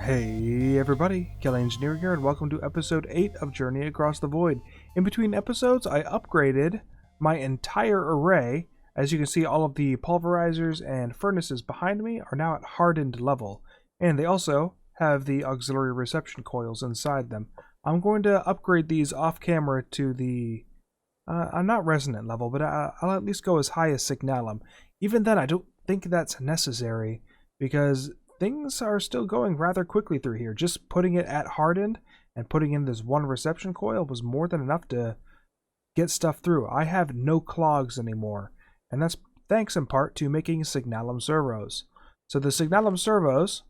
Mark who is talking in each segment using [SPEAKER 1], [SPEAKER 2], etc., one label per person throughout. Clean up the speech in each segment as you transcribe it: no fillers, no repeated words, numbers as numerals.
[SPEAKER 1] Hey everybody, Kelly Engineering here, and welcome to episode 8 of Journey Across the Void. In between episodes, I upgraded my entire array. As you can see, all of the pulverizers and furnaces behind me are now at hardened level, and they also have the auxiliary reception coils inside them. I'm going to upgrade these off camera to the, not resonant level, but I'll at least go as high as Signalum. Even then, I don't think that's necessary, because things are still going rather quickly through here. Just putting it at hardened and putting in this one reception coil was more than enough to get stuff through. I have no clogs anymore, and that's thanks in part to making Signalum Servos. So the Signalum Servos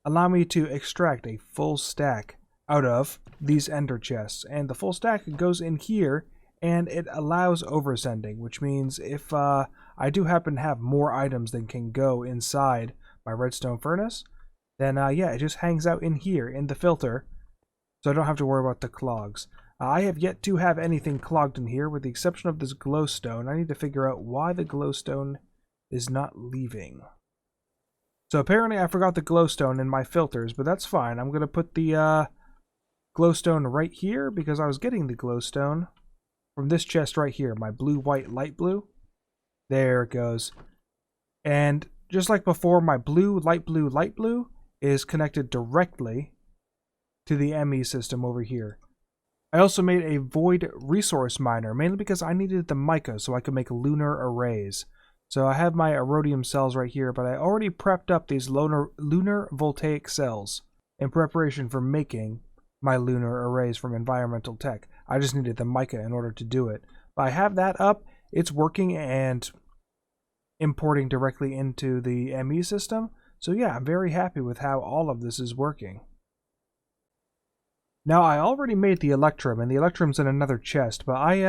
[SPEAKER 1] allow me to extract a full stack out of these ender chests, and the full stack goes in here, and it allows oversending, which means if I do happen to have more items than can go inside my redstone furnace, then yeah, it just hangs out in here in the filter, so I don't have to worry about the clogs. I have yet to have anything clogged in here, with the exception of this glowstone. I need to figure out why the glowstone is not leaving. So apparently I forgot the glowstone in my filters, but that's fine. I'm going to put the glowstone right here, because I was getting the glowstone from this chest right here, my blue, white, light blue. There it goes. And just like before, my blue, light blue is connected directly to the ME system over here. I also made a void resource miner, mainly because I needed the mica so I could make lunar arrays. So I have my erodium cells right here, but I already prepped up these lunar voltaic cells in preparation for making my lunar arrays from environmental tech. I just needed the mica in order to do it. But I have that up, it's working and importing directly into the ME system. So yeah, I'm very happy with how all of this is working. Now, I already made the electrum, and the electrum's in another chest, but I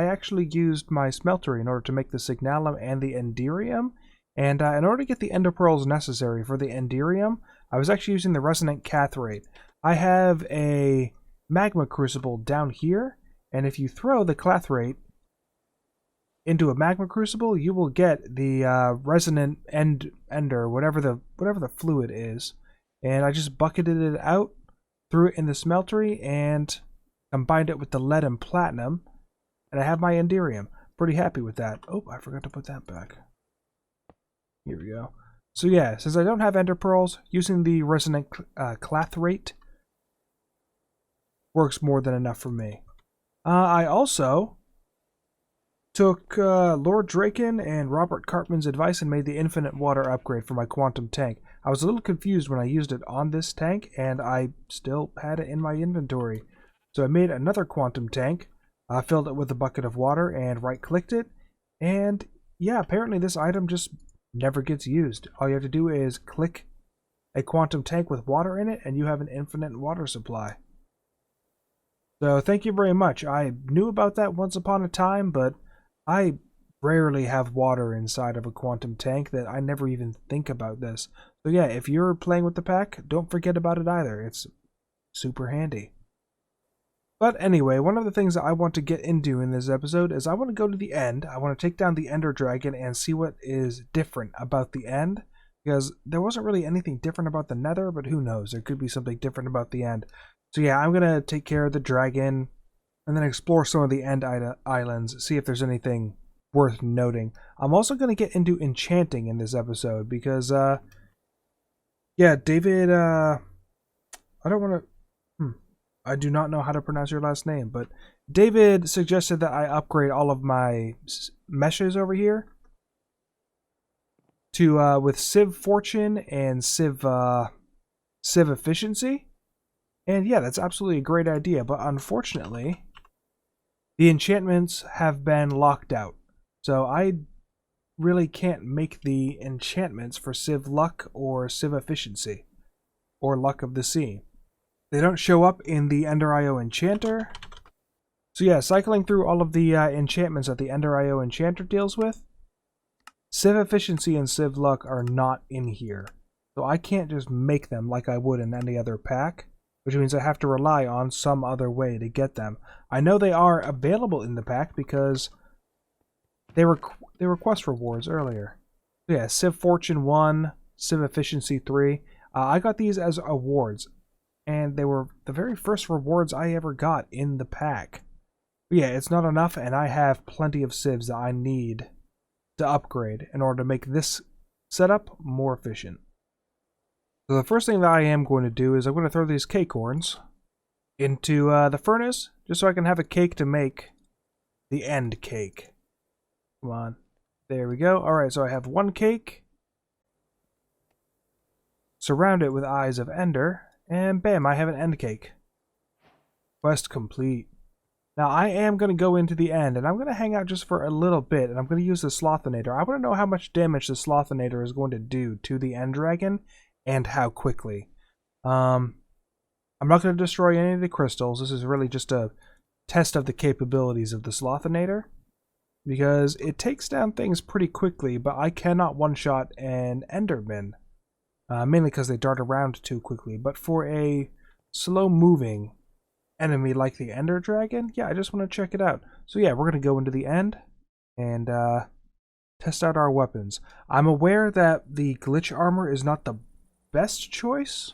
[SPEAKER 1] actually used my smeltery in order to make the signalum and the enderium. And in order to get the ender pearls necessary for the enderium, I was actually using the resonant cathrate. I have a magma crucible down here, and if you throw the cathrate into a magma crucible, you will get the resonant ender, whatever the fluid is. And I just bucketed it out, threw it in the smeltery, and combined it with the lead and platinum, and I have my enderium. Pretty happy with that. Oh, I forgot to put that back. Here we go. So yeah, since I don't have ender pearls, using the resonant cathrate works more than enough for me. I also took Lord Draken and Robert Cartman's advice and made the infinite water upgrade for my quantum tank. I was a little confused when I used it on this tank, and I still had it in my inventory. So I made another quantum tank, filled it with a bucket of water, and right-clicked it. And yeah, apparently this item just never gets used. All you have to do is click a quantum tank with water in it, and you have an infinite water supply. So thank you very much. I knew about that once upon a time, but I rarely have water inside of a quantum tank that I never even think about this. So yeah, if you're playing with the pack, don't forget about it either. It's super handy. But anyway, one of the things that I want to get into in this episode is I want to go to the end. I want to take down the Ender Dragon and see what is different about the end. Because there wasn't really anything different about the Nether, but who knows? There could be something different about the end. So yeah, I'm going to take care of the dragon and then explore some of the end islands, see if there's anything worth noting. I'm also going to get into enchanting in this episode because, yeah, David, I don't want to, I do not know how to pronounce your last name, but David suggested that I upgrade all of my meshes over here to, with Civ Fortune and Civ Efficiency. And yeah, that's absolutely a great idea, but unfortunately, the enchantments have been locked out. So I really can't make the enchantments for Civ Luck or Civ Efficiency, or Luck of the Sea. They don't show up in the Ender.io Enchanter. So yeah, cycling through all of the enchantments that the Ender.io Enchanter deals with, Civ Efficiency and Civ Luck are not in here. So I can't just make them like I would in any other pack, which means I have to rely on some other way to get them. I know they are available in the pack because they were quest rewards earlier. So yeah, Civ Fortune 1, Civ Efficiency 3. I got these as awards, and they were the very first rewards I ever got in the pack. But yeah, it's not enough, and I have plenty of civs that I need to upgrade in order to make this setup more efficient. So the first thing that I am going to do is I'm going to throw these cake horns into the furnace, just so I can have a cake to make the end cake. Come on. There we go. Alright, so I have one cake. Surround it with eyes of ender, and bam, I have an end cake. Quest complete. Now I am going to go into the end, and I'm going to hang out just for a little bit, and I'm going to use the Slothinator. I want to know how much damage the Slothinator is going to do to the end dragon, and how quickly. I'm not going to destroy any of the crystals. This is really just a test of the capabilities of the Slothinator, because it takes down things pretty quickly, but I cannot one-shot an Enderman, mainly because they dart around too quickly. But for a slow-moving enemy like the Ender Dragon, yeah, I just want to check it out. So yeah, we're going to go into the end and test out our weapons. I'm aware that the glitch armor is not the best choice.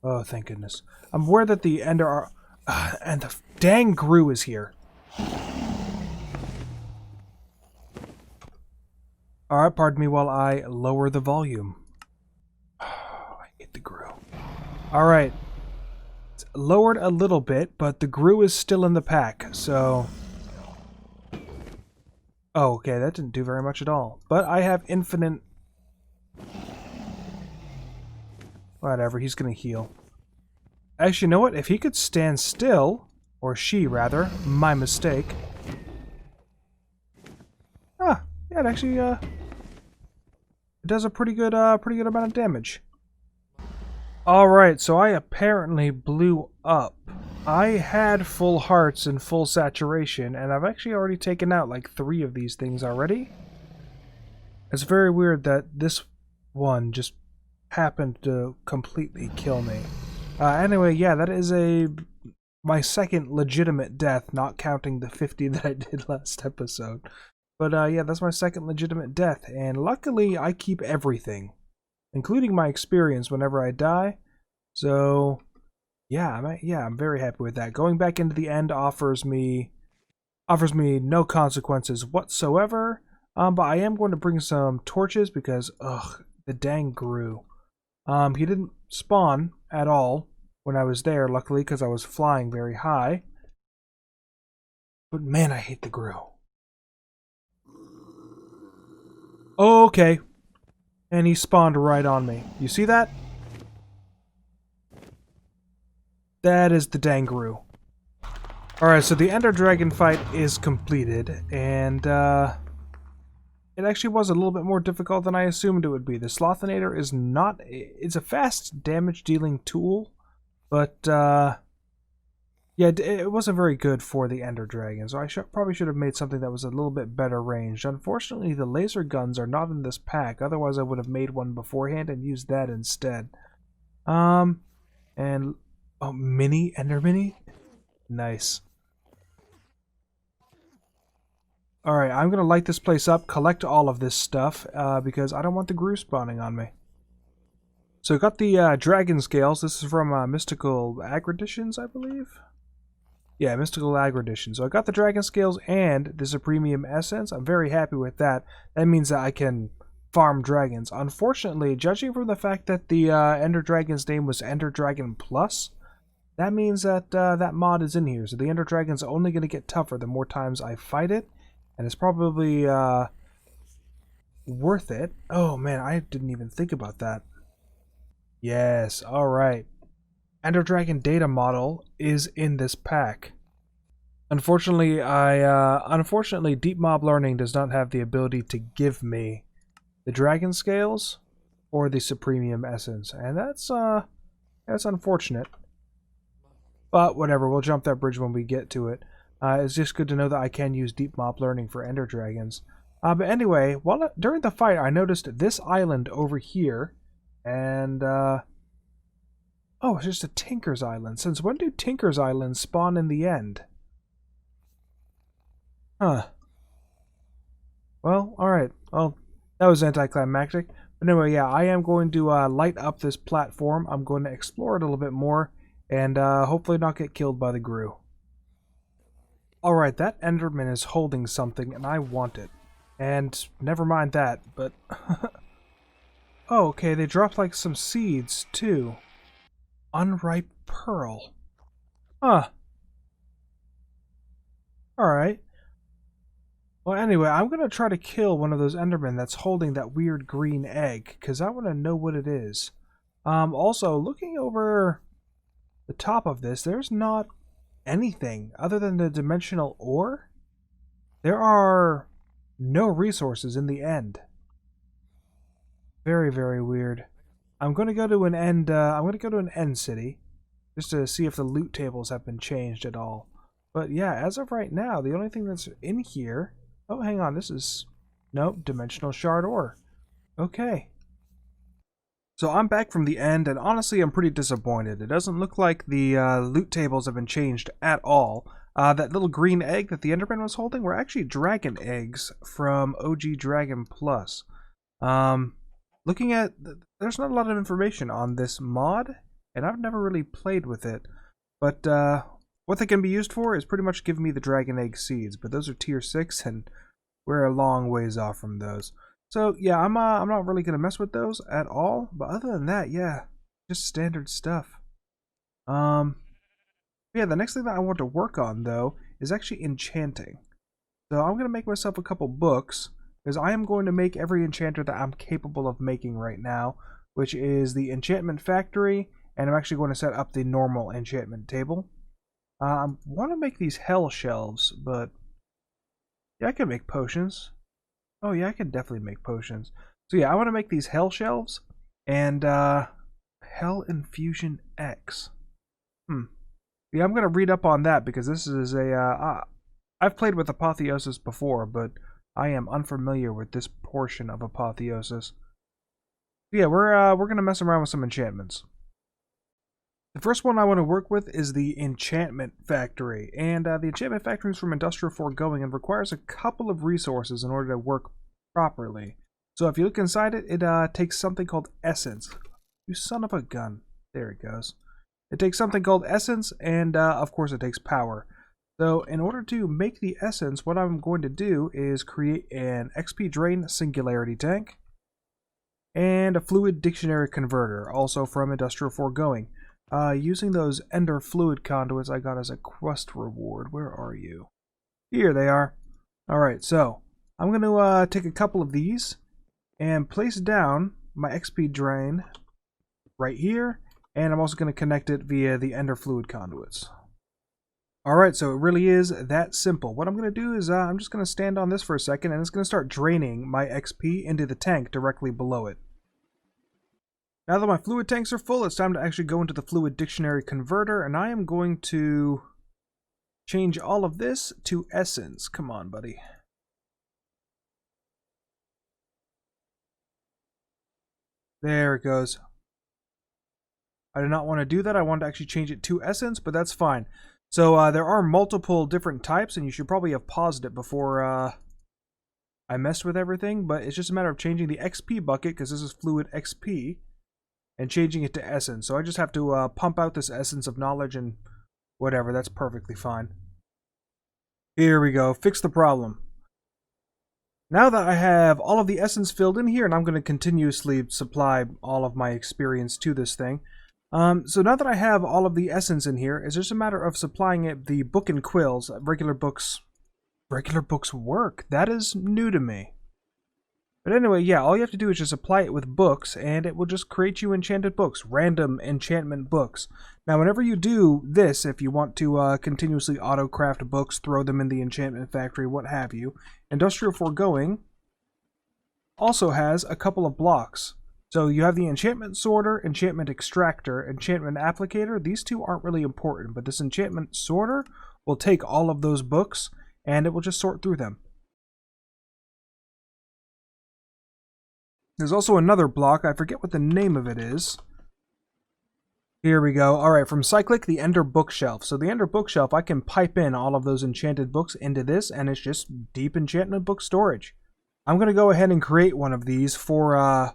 [SPEAKER 1] Oh, thank goodness. I'm aware that the Ender and the dang Gru is here. Alright, pardon me while I lower the volume. Oh, I hate the Gru. Alright. It's lowered a little bit, but the Gru is still in the pack, so... Oh, okay, that didn't do very much at all. But I have infinite... Whatever, he's gonna heal. Actually, you know what? If he could stand still, or she, rather, my mistake... Ah, yeah, it actually, it does a pretty good amount of damage. Alright, so I apparently blew up. I had full hearts and full saturation, and I've actually already taken out like 3 of these things already. It's very weird that this one just happened to completely kill me. Anyway, yeah, that is my second legitimate death, not counting the 50 that I did last episode. But yeah, that's my second legitimate death, and luckily I keep everything, including my experience whenever I die. So yeah, I'm very happy with that. Going back into the end offers me no consequences whatsoever. But I am going to bring some torches because the dang Gru. He didn't spawn at all when I was there, luckily, because I was flying very high. But man, I hate the Gru. Okay. And he spawned right on me. You see that? That is the dang Gru. Alright, so the Ender Dragon fight is completed, and it actually was a little bit more difficult than I assumed it would be. The Slothinator is not... It's a fast damage-dealing tool, but yeah, it wasn't very good for the Ender Dragon, so I probably should have made something that was a little bit better ranged. Unfortunately, the laser guns are not in this pack, otherwise I would have made one beforehand and used that instead. And... Oh, mini? Ender Mini? Nice. Alright, I'm going to light this place up, collect all of this stuff, because I don't want the Gru spawning on me. So I got the Dragon Scales. This is from Mystical Agriditions, I believe? Yeah, Mystical Agridition. So I got the Dragon Scales and the Supremium Essence. I'm very happy with that. That means that I can farm dragons. Unfortunately, judging from the fact that the Ender Dragon's name was Ender Dragon Plus, that means that that mod is in here. So the Ender Dragon's only going to get tougher the more times I fight it. And it's probably worth it. Oh man, I didn't even think about that. Yes, alright. Ender Dragon data model is in this pack. Unfortunately, unfortunately, Deep Mob Learning does not have the ability to give me the Dragon Scales or the Supremium Essence, and that's unfortunate. But whatever, we'll jump that bridge when we get to it. It's just good to know that I can use Deep Mob Learning for Ender Dragons. But anyway, during the fight, I noticed this island over here, and oh, it's just a Tinker's Island. Since when do Tinker's Islands spawn in the end? Huh. Well, alright. Well, that was anticlimactic. But anyway, yeah, I am going to light up this platform. I'm going to explore it a little bit more and hopefully not get killed by the Gru. Alright, that Enderman is holding something and I want it. And never mind that, but... oh, okay, they dropped like some seeds too. Unripe pearl. Huh. Alright. Well, anyway, I'm going to try to kill one of those Endermen that's holding that weird green egg, because I want to know what it is. Also, looking over the top of this, there's not anything other than the dimensional ore. There are no resources in the end. Very, very weird. I'm going to go to an end. I'm going to go to an end city, just to see if the loot tables have been changed at all. But yeah, as of right now, the only thing that's in here... oh, hang on, this is... nope, dimensional shard ore. Okay. So I'm back from the end, and honestly, I'm pretty disappointed. It doesn't look like the loot tables have been changed at all. That little green egg that the Enderman was holding were actually dragon eggs from OG Dragon Plus. Looking at... there's not a lot of information on this mod, and I've never really played with it. But, what they can be used for is pretty much giving me the dragon egg seeds, but those are tier 6 and we're a long ways off from those. So yeah, I'm not really gonna mess with those at all, but other than that, yeah, just standard stuff. Yeah, the next thing that I want to work on though is actually enchanting. So I'm gonna make myself a couple books, because I am going to make every enchanter that I'm capable of making right now, which is the Enchantment Factory, and I'm actually going to set up the normal enchantment table. I want to make these hell shelves, but yeah, I can make potions. Oh yeah, I can definitely make potions. So yeah, I want to make these hell shelves and Hell Infusion X. Yeah, I'm gonna read up on that because this is a I've played with Apotheosis before, but I am unfamiliar with this portion of Apotheosis. Yeah, we're gonna mess around with some enchantments. The first one I want to work with is the Enchantment Factory, and the Enchantment Factory is from Industrial Foregoing and requires a couple of resources in order to work properly. So if you look inside it, it takes something called Essence. You son of a gun. There it goes. It takes something called Essence, and of course it takes power. So in order to make the Essence, what I'm going to do is create an XP Drain Singularity Tank, and a Fluid Dictionary Converter, also from Industrial Foregoing. Using those Ender Fluid Conduits I got as a quest reward. Where are you? Here they are. Alright, so I'm going to take a couple of these and place down my XP Drain right here, and I'm also going to connect it via the Ender Fluid Conduits. Alright, so it really is that simple. What I'm going to do is I'm just going to stand on this for a second, and it's going to start draining my XP into the tank directly below it. Now that my fluid tanks are full, it's time to actually go into the Fluid Dictionary Converter, and I am going to change all of this to Essence. Come on, buddy. There it goes. I did not want to do that. I wanted to actually change it to Essence, but that's fine. So there are multiple different types, and you should probably have paused it before I messed with everything, but it's just a matter of changing the XP bucket, because this is Fluid XP, and changing it to Essence. So I just have to pump out this Essence of Knowledge and whatever. That's perfectly fine. Here we go. Fix the problem. Now that I have all of the Essence filled in here, and I'm going to continuously supply all of my experience to this thing. So now that I have all of the Essence in here, it's just a matter of supplying it the book and quills. Regular books work. That is new to me. But anyway, yeah, all you have to do is just apply it with books, and it will just create you enchanted books, random enchantment books. Now, whenever you do this, if you want to continuously auto-craft books, throw them in the Enchantment Factory, what have you, Industrial Foregoing also has a couple of blocks. So you have the Enchantment Sorter, Enchantment Extractor, Enchantment Applicator. These two aren't really important, but this Enchantment Sorter will take all of those books, and it will just sort through them. There's also another block. I forget what the name of it is. Here we go. Alright, from Cyclic, the Ender Bookshelf. So the Ender Bookshelf, I can pipe in all of those enchanted books into this, and it's just deep enchantment book storage. I'm going to go ahead and create one of these for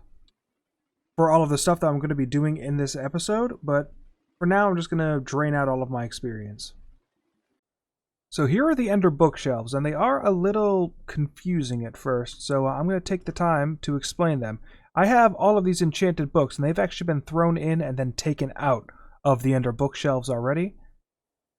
[SPEAKER 1] for all of the stuff that I'm going to be doing in this episode, but for now I'm just going to drain out all of my experience. So here are the Ender bookshelves, and they are a little confusing at first, so I'm going to take the time to explain them. I have all of these enchanted books, and they've actually been thrown in and then taken out of the Ender bookshelves already.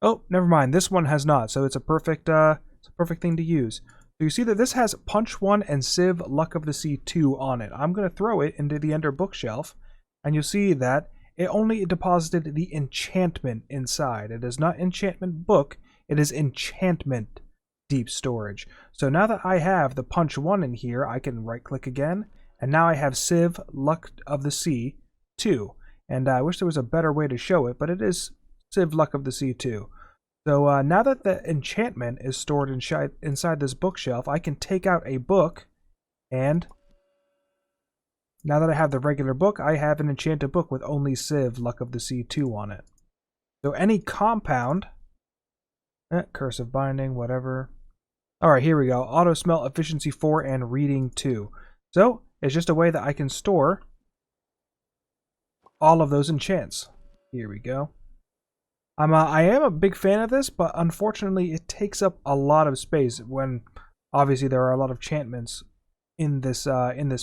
[SPEAKER 1] Oh, never mind, this one has not, so it's a perfect thing to use. So you see that this has Punch 1 and Civ Luck of the Sea 2 on it. I'm going to throw it into the Ender bookshelf, and you'll see that it only deposited the enchantment inside. It is not enchantment book, it is enchantment deep storage. So now that I have the Punch 1 in here, I can right click again, and now I have Civ Luck of the Sea 2. And I wish there was a better way to show it, but it is Civ Luck of the Sea 2. So now that the enchantment is stored inside this bookshelf, I can take out a book, and now that I have the regular book, I have an enchanted book with only Civ Luck of the Sea 2 on it. So any compound, cursive binding, whatever. Alright, here we go. Auto smelt efficiency 4 and reading 2. So it's just a way that I can store all of those enchants. Here we go. I am a big fan of this, but unfortunately it takes up a lot of space when obviously there are a lot of enchantments in this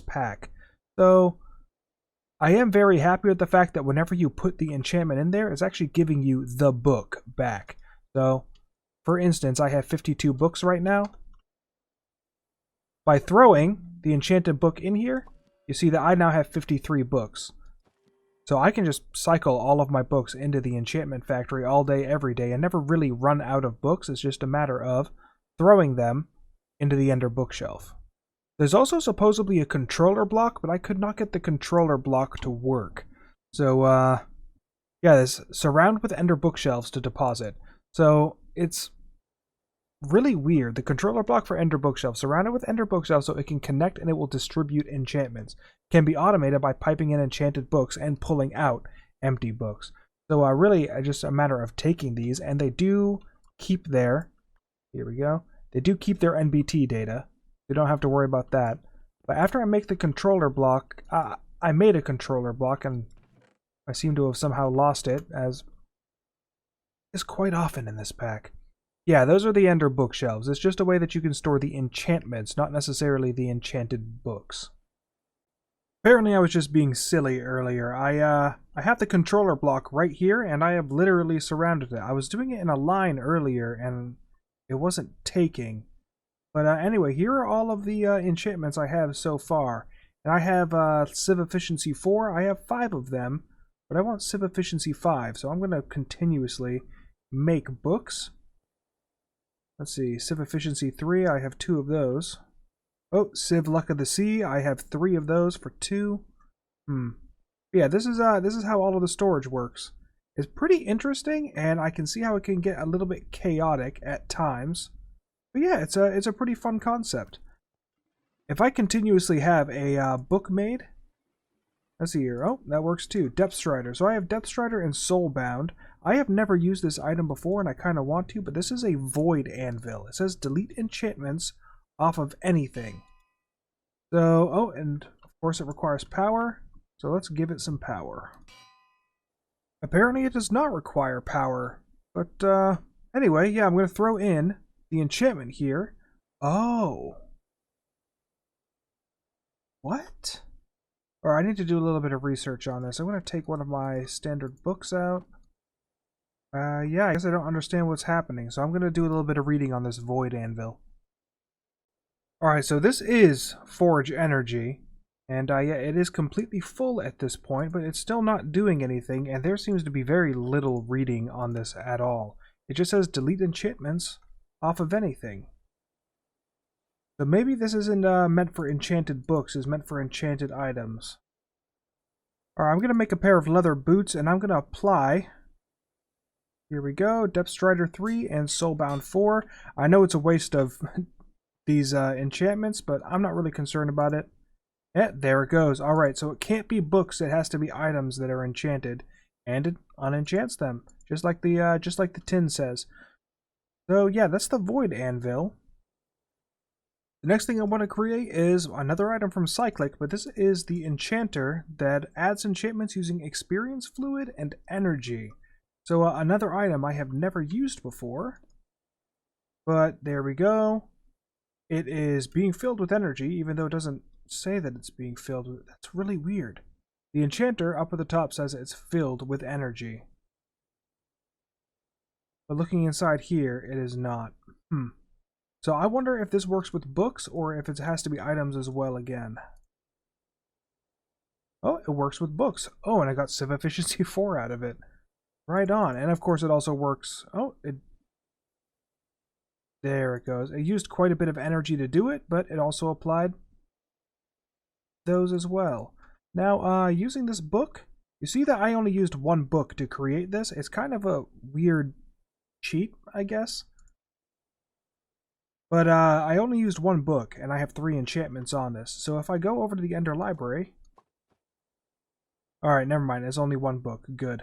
[SPEAKER 1] pack. So I am very happy with the fact that whenever you put the enchantment in there, it's actually giving you the book back. So for instance, I have 52 books right now. By throwing the enchanted book in here, you see that I now have 53 books. So I can just cycle all of my books into the Enchantment Factory all day, every day, and never really run out of books. It's just a matter of throwing them into the Ender bookshelf. There's also supposedly a controller block, but I could not get the controller block to work. So, yeah, there's surround with Ender bookshelves to deposit. So it's really weird. The controller block for Ender bookshelves, surrounded with Ender bookshelves so it can connect and it will distribute enchantments. Can be automated by piping in enchanted books and pulling out empty books. So really just a matter of taking these, and they do keep their, here we go, they do keep their NBT data. You don't have to worry about that. But after I make the controller block, I made a controller block and I seem to have somehow lost it, as is quite often in this pack. Yeah, those are the Ender bookshelves. It's just a way that you can store the enchantments, not necessarily the enchanted books. Apparently I was just being silly earlier. I have the controller block right here, and I have literally surrounded it. I was doing it in a line earlier, and it wasn't taking. But anyway, here are all of the enchantments I have so far. And I have Civ Efficiency 4. I have 5 of them, but I want Civ Efficiency 5, so I'm going to continuously make books. Let's see, Civ Efficiency 3, I have 2 of those. Oh, Civ Luck of the Sea, I have 3 of those for 2. Yeah, this is how all of the storage works. It's pretty interesting, and I can see how it can get a little bit chaotic at times. But yeah, it's a pretty fun concept. If I continuously have a book made, let's see here. Oh, that works too. Depth Strider. So I have Depth Strider and Soulbound. I have never used this item before, and I kind of want to, but this is a Void Anvil. It says delete enchantments off of anything. So, oh, and of course it requires power, so let's give it some power. Apparently it does not require power, but anyway, yeah, I'm going to throw in the enchantment here. Oh. What? Or I need to do a little bit of research on this. I'm going to take one of my standard books out. Yeah, I guess I don't understand what's happening, so I'm going to do a little bit of reading on this Void Anvil. Alright, so this is Forge Energy, and yeah, it is completely full at this point, but it's still not doing anything, and there seems to be very little reading on this at all. It just says delete enchantments off of anything. So maybe this isn't meant for enchanted books, it's meant for enchanted items. Alright, I'm going to make a pair of leather boots, and I'm going to apply, here we go, Depth Strider 3 and Soulbound 4. I know it's a waste of these enchantments, but I'm not really concerned about it. Yeah, there it goes. Alright, so it can't be books, it has to be items that are enchanted, and it unenchants them, just like the tin says. So yeah, that's the Void Anvil. The next thing I want to create is another item from Cyclic, but this is the Enchanter that adds enchantments using experience fluid and energy. So another item I have never used before, but there we go. It is being filled with energy, even though it doesn't say that it's being filled with. That's really weird. The Enchanter up at the top says it's filled with energy. But looking inside here, it is not. So I wonder if this works with books or if it has to be items as well again. Oh, it works with books. Oh, and I got Civ Efficiency 4 out of it. Right on. And of course it also works. Oh, there it goes. It used quite a bit of energy to do it, but it also applied those as well. Now, using this book, you see that I only used one book to create this. It's kind of a weird cheat, I guess. But I only used one book, and I have 3 enchantments on this. So if I go over to the Ender Library... Alright, never mind. It's only one book. Good.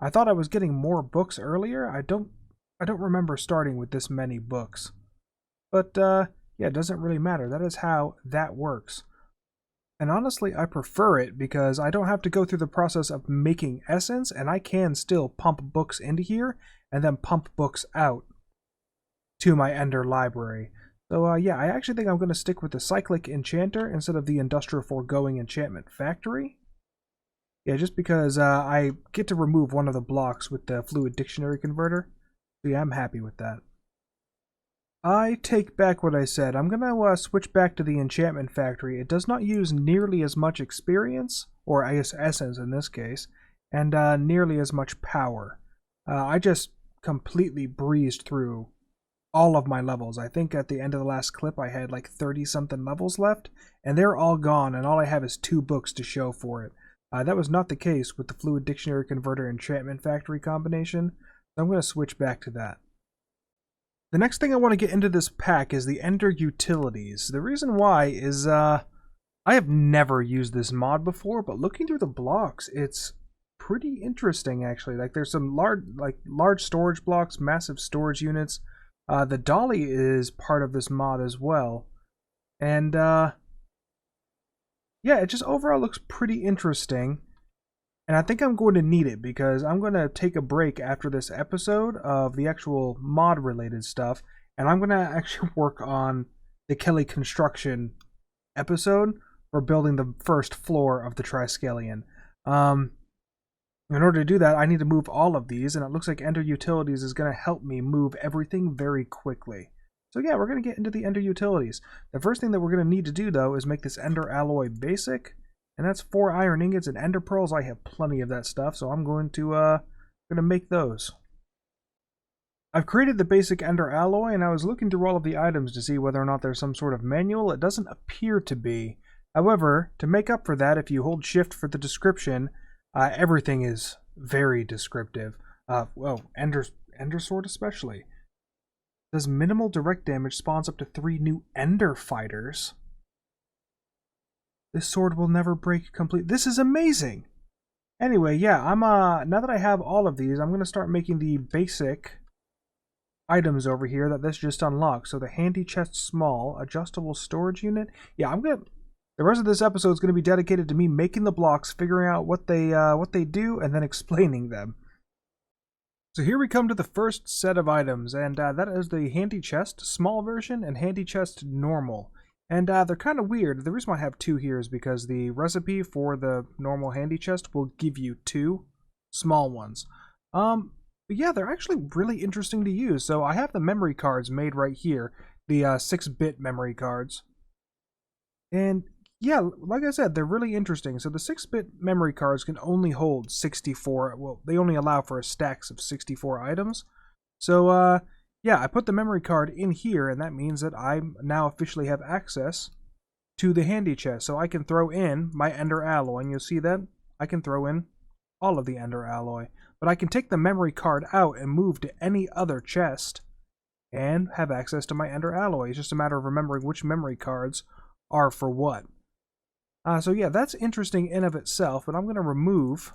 [SPEAKER 1] I thought I was getting more books earlier. I don't remember starting with this many books. But, yeah, it doesn't really matter. That is how that works. And honestly, I prefer it because I don't have to go through the process of making essence, and I can still pump books into here and then pump books out to my Ender Library. So, yeah, I actually think I'm going to stick with the Cyclic Enchanter instead of the Industrial Foregoing Enchantment Factory. Yeah, just because I get to remove one of the blocks with the Fluid Dictionary Converter. So, yeah, I'm happy with that. I take back what I said. I'm going to switch back to the Enchantment Factory. It does not use nearly as much experience, or I guess essence in this case, and nearly as much power. I just completely breezed through all of my levels. I think at the end of the last clip I had like 30-something levels left, and they're all gone, and all I have is 2 books to show for it. That was not the case with the Fluid Dictionary Converter Enchantment Factory combination, so I'm going to switch back to that. The next thing I want to get into this pack is the Ender Utilities. The reason why is I have never used this mod before, but looking through the blocks, it's pretty interesting actually. Like there's some large storage blocks, massive storage units. The Dolly is part of this mod as well. And yeah, it just overall looks pretty interesting. And I think I'm going to need it because I'm going to take a break after this episode of the actual mod related stuff. And I'm going to actually work on the Kelly construction episode for building the first floor of the Triskelion. In order to do that, I need to move all of these. And it looks like Ender Utilities is going to help me move everything very quickly. So yeah, we're going to get into the Ender Utilities. The first thing that we're going to need to do though is make this Ender Alloy basic. And that's 4 iron ingots and ender pearls. I have plenty of that stuff, so I'm going to make those. I've created the basic ender alloy, and I was looking through all of the items to see whether or not there's some sort of manual. It doesn't appear to be. However, to make up for that, if you hold shift for the description, everything is very descriptive. Ender Sword especially. It says minimal direct damage spawns up to 3 new ender fighters. This sword will never break complete. This is amazing. Anyway, yeah, I'm now that I have all of these, I'm going to start making the basic items over here that this just unlocked. So the handy chest small, adjustable storage unit. Yeah, the rest of this episode is going to be dedicated to me making the blocks, figuring out what they do, and then explaining them. So here we come to the first set of items, and that is the handy chest small version and handy chest normal. And they're kind of weird. The reason why I have 2 here is because the recipe for the normal handy chest will give you 2 small ones. But yeah, they're actually really interesting to use. So I have the memory cards made right here, the 6-bit memory cards. And yeah, like I said, they're really interesting. So the 6-bit memory cards can only hold 64, well, they only allow for stacks of 64 items. So yeah, I put the memory card in here, and that means that I now officially have access to the handy chest. So I can throw in my Ender Alloy, and you'll see that I can throw in all of the Ender Alloy. But I can take the memory card out and move to any other chest and have access to my Ender Alloy. It's just a matter of remembering which memory cards are for what. So yeah, that's interesting in of itself, but I'm going to remove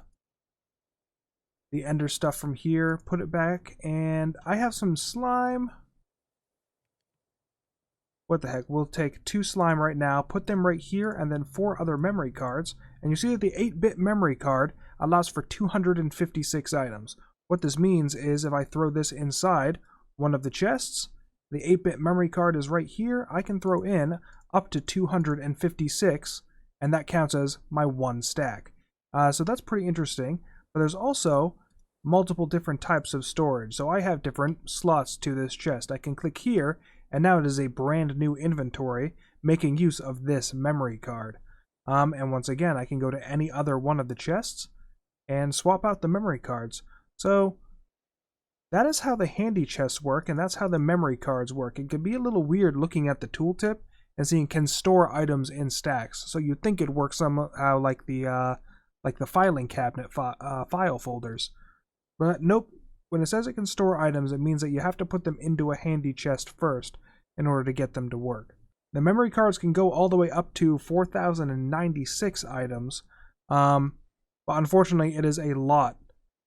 [SPEAKER 1] the ender stuff from here, put it back, and I have some slime. what the heck, we'll take 2 slime right now, put them right here, and then 4 other memory cards. And you see that the 8-bit memory card allows for 256 items. What this means is if I throw this inside one of the chests, the 8-bit memory card is right here, I can throw in up to 256, and that counts as my 1 stack. So that's pretty interesting. But there's also multiple different types of storage. So I have different slots to this chest. I can click here, and now it is a brand new inventory making use of this memory card. And once again, I can go to any other one of the chests and swap out the memory cards. So that is how the handy chests work, and that's how the memory cards work. It can be a little weird looking at the tooltip and seeing can store items in stacks. So you'd think it works somehow like the filing cabinet file folders. But nope, when it says it can store items, it means that you have to put them into a handy chest first in order to get them to work. The memory cards can go all the way up to 4,096 items, but unfortunately it is a lot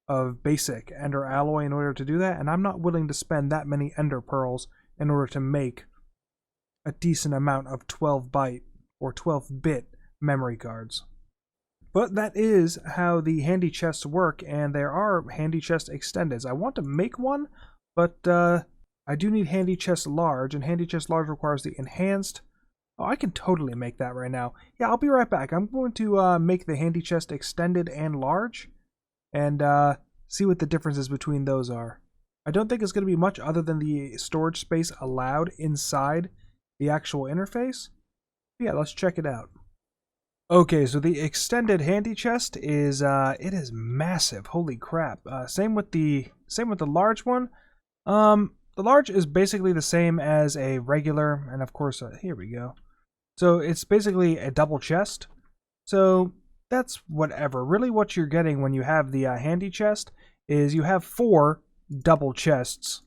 [SPEAKER 1] of basic ender alloy in order to do that, and I'm not willing to spend that many ender pearls in order to make a decent amount of 12-byte or 12-bit memory cards. But that is how the handy chests work, and there are handy chest extendeds. I want to make one, but I do need handy chest large, and handy chest large requires the enhanced. Oh, I can totally make that right now. Yeah, I'll be right back. I'm going to make the handy chest extended and large, and see what the differences between those are. I don't think it's going to be much other than the storage space allowed inside the actual interface. Yeah, let's check it out. Okay, so the extended handy chest is it is massive. Holy crap! Same with the large one. The large is basically the same as a regular, and of course, here we go. So it's basically a double chest. So that's whatever. Really, what you're getting when you have the handy chest is you have 4 double chests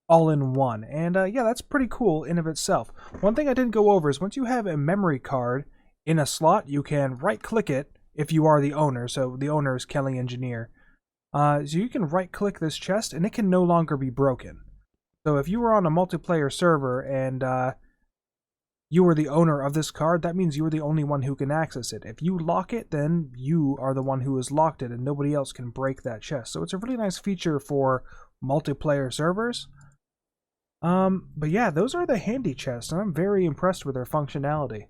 [SPEAKER 1] all in one, and yeah, that's pretty cool in of itself. One thing I didn't go over is once you have a memory card in a slot, you can right-click it if you are the owner. So the owner is Kelly Engineer. So you can right-click this chest, and it can no longer be broken. So if you were on a multiplayer server and you were the owner of this card, that means you are the only one who can access it. If you lock it, then you are the one who has locked it, and nobody else can break that chest. So it's a really nice feature for multiplayer servers. But yeah, those are the handy chests, and I'm very impressed with their functionality.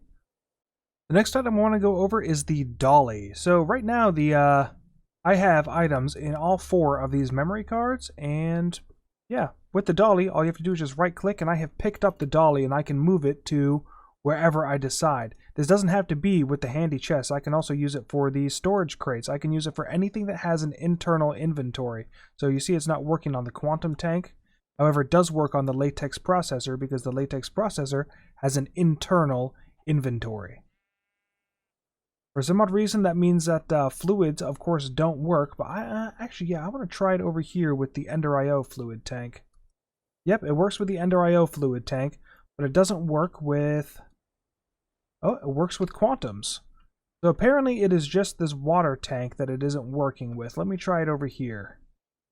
[SPEAKER 1] The next item I want to go over is the Dolly. So right now, I have items in all 4 of these memory cards, and yeah, with the Dolly, all you have to do is just right-click, and I have picked up the Dolly, and I can move it to wherever I decide. This doesn't have to be with the handy chest. I can also use it for the storage crates. I can use it for anything that has an internal inventory. So you see it's not working on the quantum tank. However, it does work on the latex processor because the latex processor has an internal inventory. For some odd reason, that means that fluids, of course, don't work. But actually, yeah, I want to try it over here with the Ender IO fluid tank. Yep, it works with the Ender IO fluid tank, but it doesn't work with... Oh, it works with quantums. So apparently it is just this water tank that it isn't working with. Let me try it over here.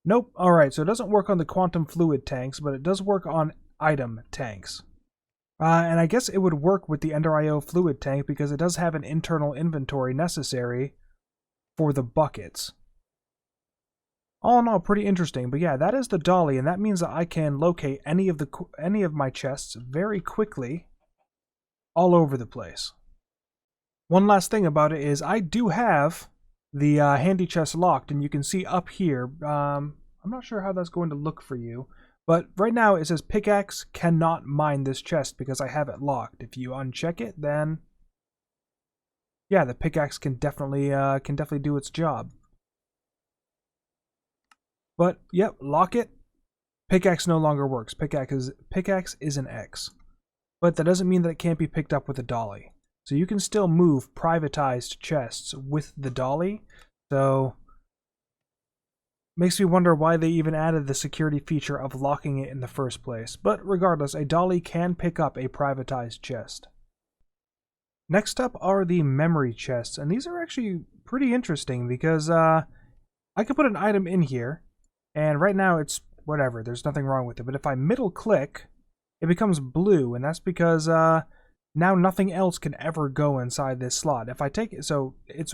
[SPEAKER 1] Nope. Alright, so it doesn't work on the quantum fluid tanks, but it does work on item tanks. And I guess it would work with the Ender IO fluid tank because it does have an internal inventory necessary for the buckets. All in all, pretty interesting. But yeah, that is the Dolly, and that means that I can locate any of my chests very quickly all over the place. One last thing about it is I do have the handy chest locked, and you can see up here, I'm not sure how that's going to look for you, but right now it says pickaxe cannot mine this chest because I have it locked. If you uncheck it, then yeah, the pickaxe can definitely do its job. But yep, lock it. Pickaxe no longer works. Pickaxe is an X. But that doesn't mean that it can't be picked up with a Dolly. So you can still move privatized chests with the Dolly. So makes me wonder why they even added the security feature of locking it in the first place. But regardless, a Dolly can pick up a privatized chest. Next up are the memory chests, and these are actually pretty interesting because I could put an item in here, and right now it's whatever, there's nothing wrong with it. But if I middle click, it becomes blue, and that's because now nothing else can ever go inside this slot. If I take it, so it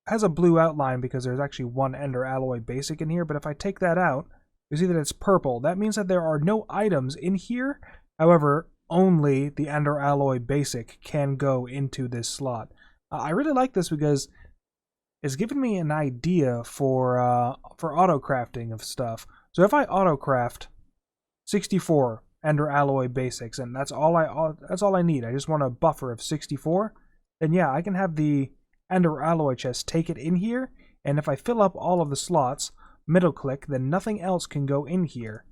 [SPEAKER 1] has a blue outline because there's actually one Ender Alloy Basic in here, but if I take that out, you see that it's purple. That means that there are no items in here. However, only the Ender Alloy Basic can go into this slot. I really like this because it's given me an idea for auto crafting of stuff. So if I auto craft 64 Ender Alloy Basics, and that's all I need. I just want a buffer of 64. Then yeah, I can have the Ender Alloy chest take it in here, and if I fill up all of the slots, middle click, then nothing else can go in here.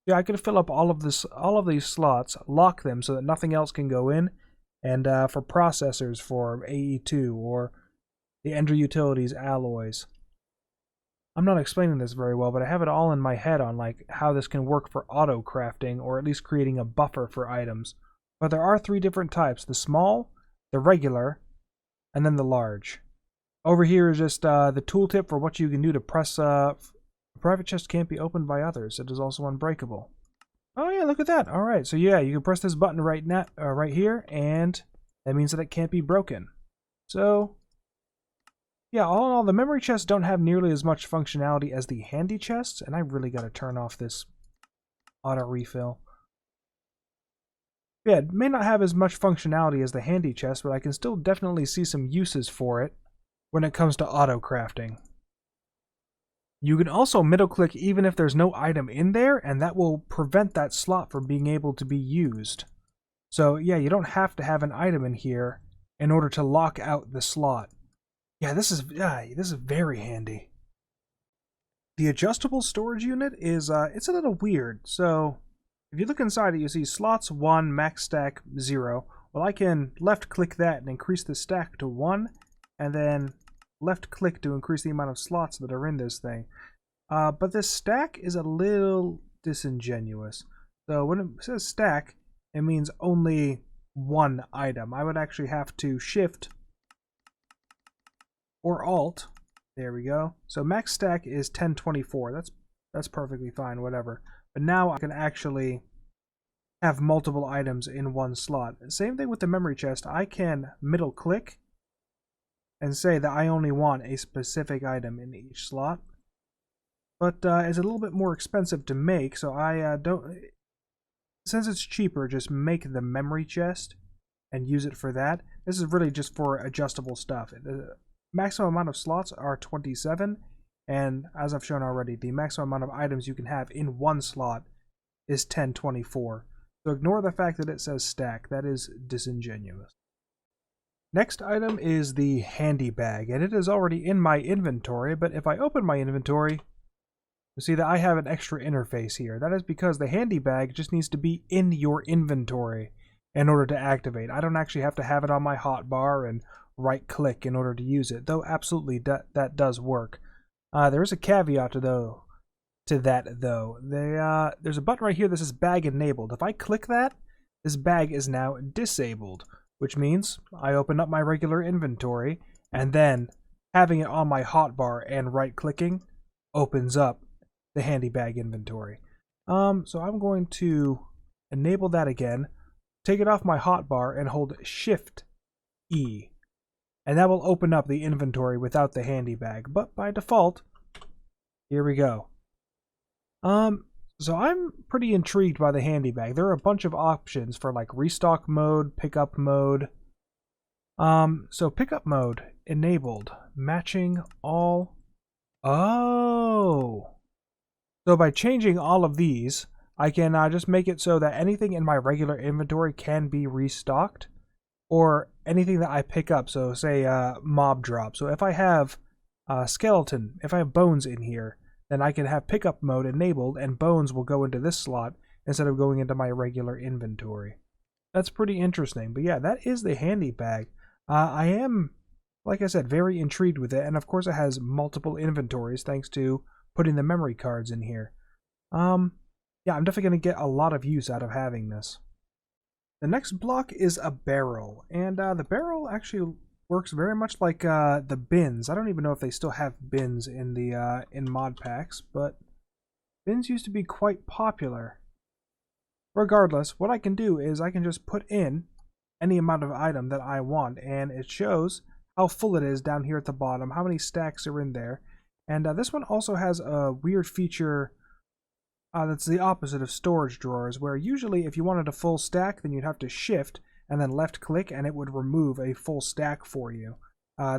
[SPEAKER 1] Yeah, I could fill up all of these slots, lock them so that nothing else can go in, and for processors for AE2 or the Ender Utilities alloys. I'm not explaining this very well, but I have it all in my head on like how this can work for auto crafting, or at least creating a buffer for items. But there are 3 different types: the small, the regular, and then the large. Over here is just the tooltip for what you can do to press. A private chest can't be opened by others. It is also unbreakable. Oh yeah, look at that. All right, so yeah, you can press this button right here, and that means that it can't be broken. So yeah, all in all, the memory chests don't have nearly as much functionality as the handy chests, and I really got to turn off this auto refill. Yeah, it may not have as much functionality as the handy chest, but I can still definitely see some uses for it when it comes to auto crafting. You can also middle click even if there's no item in there, and that will prevent that slot from being able to be used. So yeah, you don't have to have an item in here in order to lock out the slot. Yeah, this is very handy. The adjustable storage unit is it's a little weird. So if you look inside it, you see slots 1, max stack 0. Well, I can left click that and increase the stack to 1, and then left click to increase the amount of slots that are in this thing. But this stack is a little disingenuous. So when it says stack, it means only one item. I would actually have to shift or alt. There we go. So max stack is 1024. That's perfectly fine, whatever. But now I can actually have multiple items in one slot. Same thing with the memory chest. I can middle click and say that I only want a specific item in each slot. But it's a little bit more expensive to make, so I don't... Since it's cheaper, just make the memory chest and use it for that. This is really just for adjustable stuff. The maximum amount of slots are 27, and as I've shown already, the maximum amount of items you can have in one slot is 1024. So ignore the fact that it says stack. That is disingenuous. Next item is the handy bag, and it is already in my inventory, but if I open my inventory, you see that I have an extra interface here. That is because the handy bag just needs to be in your inventory in order to activate. I don't actually have to have it on my hotbar and right click in order to use it, though absolutely that does work. There is a caveat to that though. There's a button right here that says bag enabled. If I click that, this bag is now disabled, which means I open up my regular inventory, and then having it on my hotbar and right clicking opens up the handy bag inventory. So I'm going to enable that again, take it off my hotbar and hold Shift E, and that will open up the inventory without the handy bag. But by default, here we go. So I'm pretty intrigued by the handy bag. There are a bunch of options for like restock mode, pickup mode. So pickup mode enabled, matching all. Oh. So by changing all of these, I can just make it so that anything in my regular inventory can be restocked, or anything that I pick up. So say mob drop. So if I have skeleton, if I have bones in here, then I can have pickup mode enabled, and bones will go into this slot instead of going into my regular inventory. That's pretty interesting. But yeah, that is the handy bag. I am, like I said, very intrigued with it, and of course it has multiple inventories thanks to putting the memory cards in here. Yeah, I'm definitely going to get a lot of use out of having this. The next block is a barrel, and the barrel actually works very much like the bins. I don't even know if they still have bins in the in mod packs, but bins used to be quite popular. Regardless, what I can do is I can just put in any amount of item that I want, and it shows how full it is down here at the bottom, how many stacks are in there. And this one also has a weird feature that's the opposite of storage drawers, where usually if you wanted a full stack, then you'd have to shift and then left click and it would remove a full stack for you.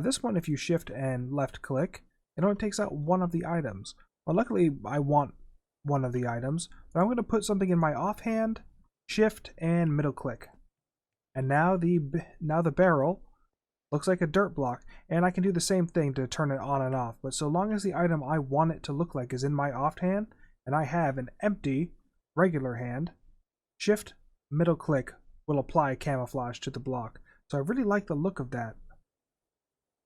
[SPEAKER 1] This one, if you shift and left click, it only takes out one of the items. Well, luckily I want one of the items, but I'm going to put something in my offhand, shift, and middle click. And now the barrel looks like a dirt block, and I can do the same thing to turn it on and off. But so long as the item I want it to look like is in my offhand, and I have an empty regular hand, shift, middle click will apply camouflage to the block. So I really like the look of that.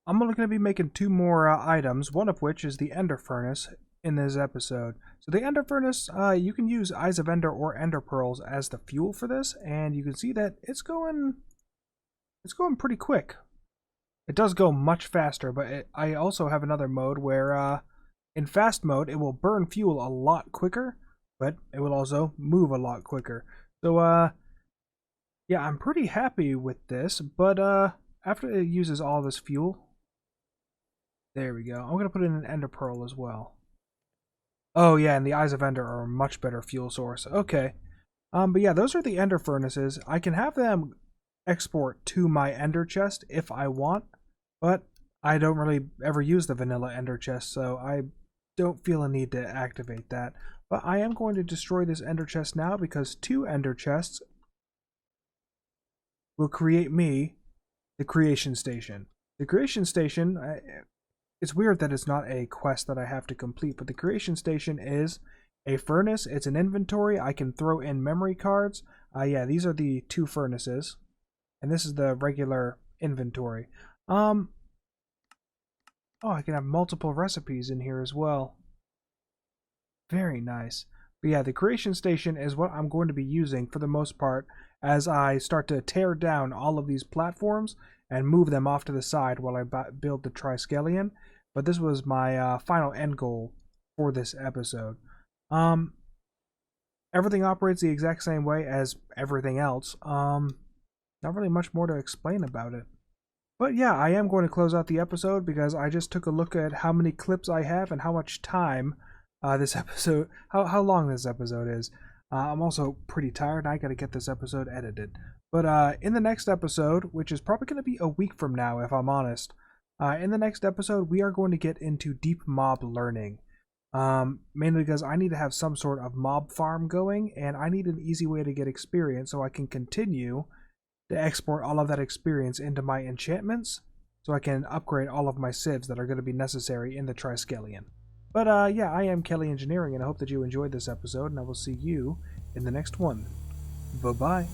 [SPEAKER 1] I'm only going to be making 2 more items, one of which is the Ender Furnace in this episode. So the Ender Furnace, you can use Eyes of Ender or Ender Pearls as the fuel for this, and you can see that it's going pretty quick. It does go much faster, but I also have another mode where in fast mode it will burn fuel a lot quicker, but it will also move a lot quicker. So yeah, I'm pretty happy with this, but after it uses all this fuel, there we go. I'm going to put in an Ender Pearl as well. Oh yeah, and the Eyes of Ender are a much better fuel source. Okay. But yeah, those are the Ender Furnaces. I can have them export to my Ender Chest if I want, but I don't really ever use the vanilla Ender Chest, so I don't feel a need to activate that. But I am going to destroy this Ender Chest now because 2 Ender Chests will create me the Creation Station. The Creation Station, it's weird that it's not a quest that I have to complete, but the Creation Station is a furnace. It's an inventory. I can throw in memory cards. Yeah, these are the 2 furnaces, and this is the regular inventory. Oh, I can have multiple recipes in here as well. Very nice. But yeah, the Creation Station is what I'm going to be using for the most part as I start to tear down all of these platforms and move them off to the side while I build the Triskelion. But this was my final end goal for this episode. Everything operates the exact same way as everything else. Not really much more to explain about it. But yeah, I am going to close out the episode because I just took a look at how many clips I have and how much time this episode, how long this episode is. I'm also pretty tired and I gotta get this episode edited. But in the next episode, which is probably going to be a week from now if I'm honest, in the next episode we are going to get into deep mob learning. Mainly because I need to have some sort of mob farm going, and I need an easy way to get experience so I can continue to export all of that experience into my enchantments, so I can upgrade all of my civs that are going to be necessary in the Triskelion. But yeah, I am Kelly Engineering, and I hope that you enjoyed this episode, and I will see you in the next one. Bye-bye.